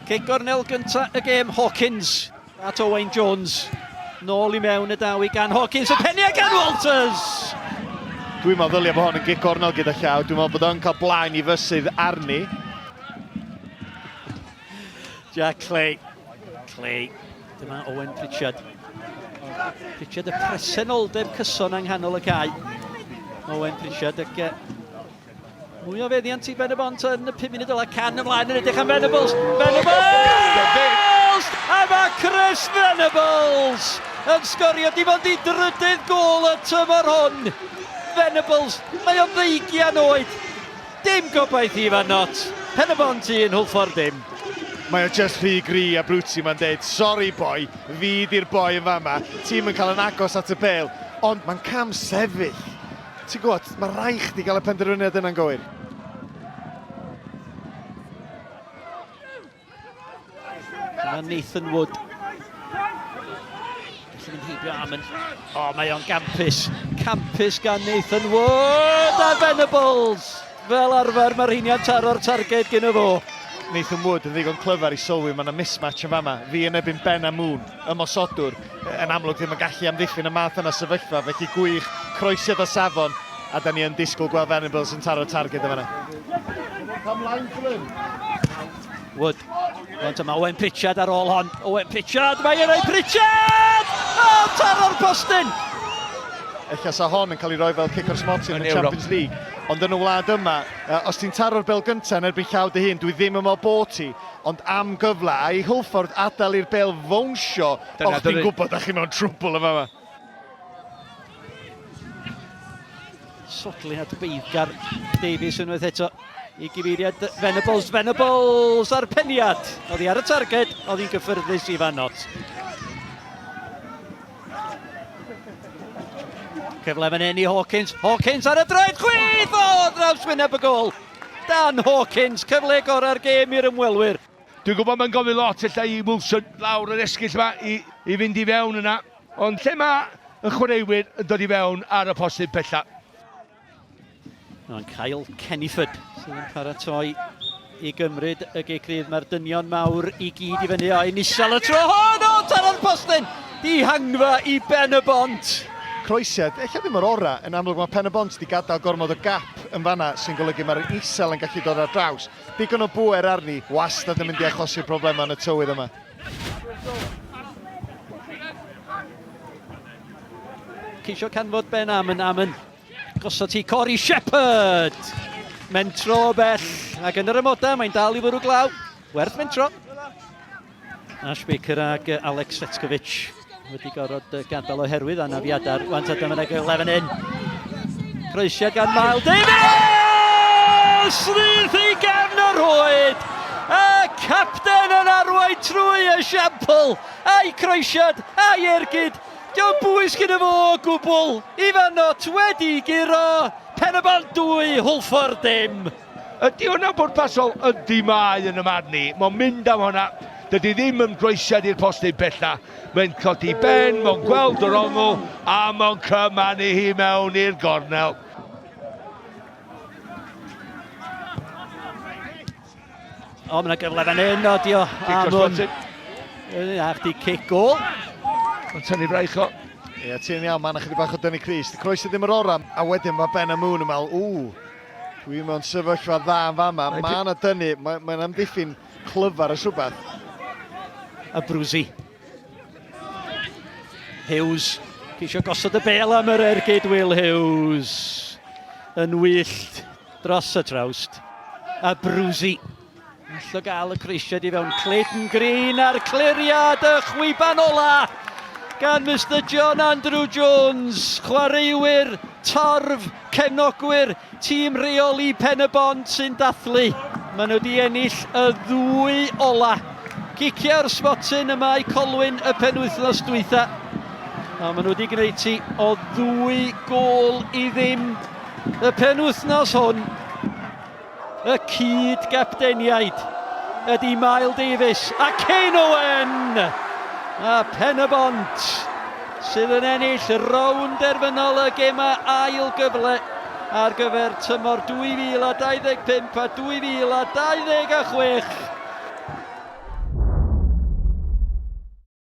Cic gornel gynta y gêm, Hawkins at Owain Jones. Nôl I mewn y daw I gan Hawkins, y penny gan Walters! Dwi'n meddwl bod hwn yn gic gornel gyda llaw. Dwi'n meddwl bod o'n cael blaen I fysydd arni. Jack Clay. Dyma Owen Pritchard. Pritchard y presenoldeb cyson yng nghanol y cae. Owen Pritchard ac mwy o feddiant I Pen-y-bont yn y 5 munud ola can ymlaen yn edrych am Venables. Venables! A mae Chris Venables yn sgorio dim ond I drydydd gôl y tymor hwn. Venables, mae o'n 20 oed. Dim gobaith I fan not. Pen-y-bont I yn Hwlffordd dim. Mae o just rhy gri a brwti ma'n deud, sorry boi, fi di'r boi yn fama. Tîm yn cael yn agos at y bel, ond mae'n cam sefyll. Ti'n gwybod, mae rai chdi gael y penderfyniad yna'n gywir. Dyma Nathan Wood. Felly mynd heibio am yn... O, mae o'n campus. Campus gan Nathan Wood a Venables. Fel arfer mae'r rheinia'n taro'r targed gyda fo. Nathan Wood yn ddigon clyfar I sylwi, mae yna mismatch yn fama. Fi yn ebyn Ben a Moon, ymosodwr, yn amlwg ddim yn gallu amddiffyn y math yna sefyllfa, felly gwych, croesiad o safon, a da ni yn disgwyl gweld Venables yn taro'r targed yma. Wood. Ond yma Owen Pritchard ar ôl hon. Owen Pritchard, mae yn ei Pritchard! O, taro'r postyn! Ella sa hon yn cael ei roi fel kick-o'r smotin yn y Champions League. Ond yn y wlad yma, os ti'n taro'r bel gyntaf yn erbyn llaw dy hun, dwi ddim yn meddwl bod ti, ond am gyfle, a I Hwlffordd adael i'r bel fownsio, o'ch ti'n gwybod ach chi mewn trwbl yma yma. Sodliad beiddgar Davies unwaith eto I gyfeiriad Venables ar peniad. Oedd hi ar y targed, oedd hi'n gyffyrddus I fan not. Cyfle fan hyn I Hawkins. Hawkins ar y droed chwith! O, draws wyneb y gol. Dan Hawkins, cyfle gorau'r gêm i'r ymwelwyr. Dwi'n gwybod mae'n gofyn lot illa I Wilson lawr yr esgyll yma I fynd I fewn yna. Ond lle mae y chwaraewyr yn dod I fewn ar y postyn pella. O'n Kyle Kennyford sydd yn paratoi I gymryd y gecrydd. Mae'r dynion mawr I gyd I fyny o'i nisal y tro hon. O, taro'r postyn! Di hangfa I Pen-y-bont. Croesiad, eich ddim yr ora, yn amlwg mae Pen-y-bont wedi gadael gormod o gap yn fanna sy'n golygu mae'r isel yn gallu dod ar draws. Digon o bwer arni, wastad yn mynd I achosi'r problemau yn y tywydd yma. Ceisio canfod Ben Amon. Gosod ti Corey Shepherd. Mentro bell. Ac yn yr ymoda, mae'n dal I fwrw glaw. Werth mentro. Ash Baker ag Alex Fetkovic wedi gorfod gadael oherwydd anafiadau. Wan tad yma'n gyfle fan hyn. Croesiad gan Mael Davies! Rydd I gefn yr oed! A capten yn arwain trwy y siampl. A'i croesiad, a'i ergyd. Diolch bwys gyda fo o gwbl. I fan not wedi giro. Pen-y-bont 2, Hwlffordd dim. Ydy hwnna bwrpasol? Ydy mae yn ymarni. Mae'n mynd am hwnna. Dydy ddim yn groesiad i'r postyn bella. Mae'n codi ben, mae'n gweld yr ongl, a mae'n cymanu hi mewn i'r gornel. O, mae'n gyfle fan hyn, odio. A chdi cic gol. Mae'n tynnu fraich o. Ie, ti'n iawn, mae'n chydig bach o dynnu Cris. Di croesi ddim yr ora, a wedyn mae Ben a Moon yn meddwl, dwi'n mewn sefyllfa dda yn fama. Mae yna dynnu, mae'n amddiffyn clyfar y swbath. A Brwsi. Hughes, ceisio gosod y bel am yr ergyd Will Hughes. Yn wyllt dros y trawst. A Brwsi. Allo gael y creisiad I fewn. Clayton Green ar cliriad y chwiban ola. Gan Mr John Andrew Jones, chwaraewyr, torf, cefnogwyr, tîm reoli Pen-y-bont sy'n dathlu. Maen nhw wedi ennill y 2 ola. Cicia'r smotin yma I Colwyn y penwythnos dwytha. A maen nhw wedi gwneud ti o 2 gôl I ddim. Y penwythnos hwn, y cyd gapteniaid ydy Mael Davies a Kane Owen. A Pen-y-bont sydd yn ennill rownd derfynol y gemau ail gyfle ar gyfer tymor 2025 a 2026.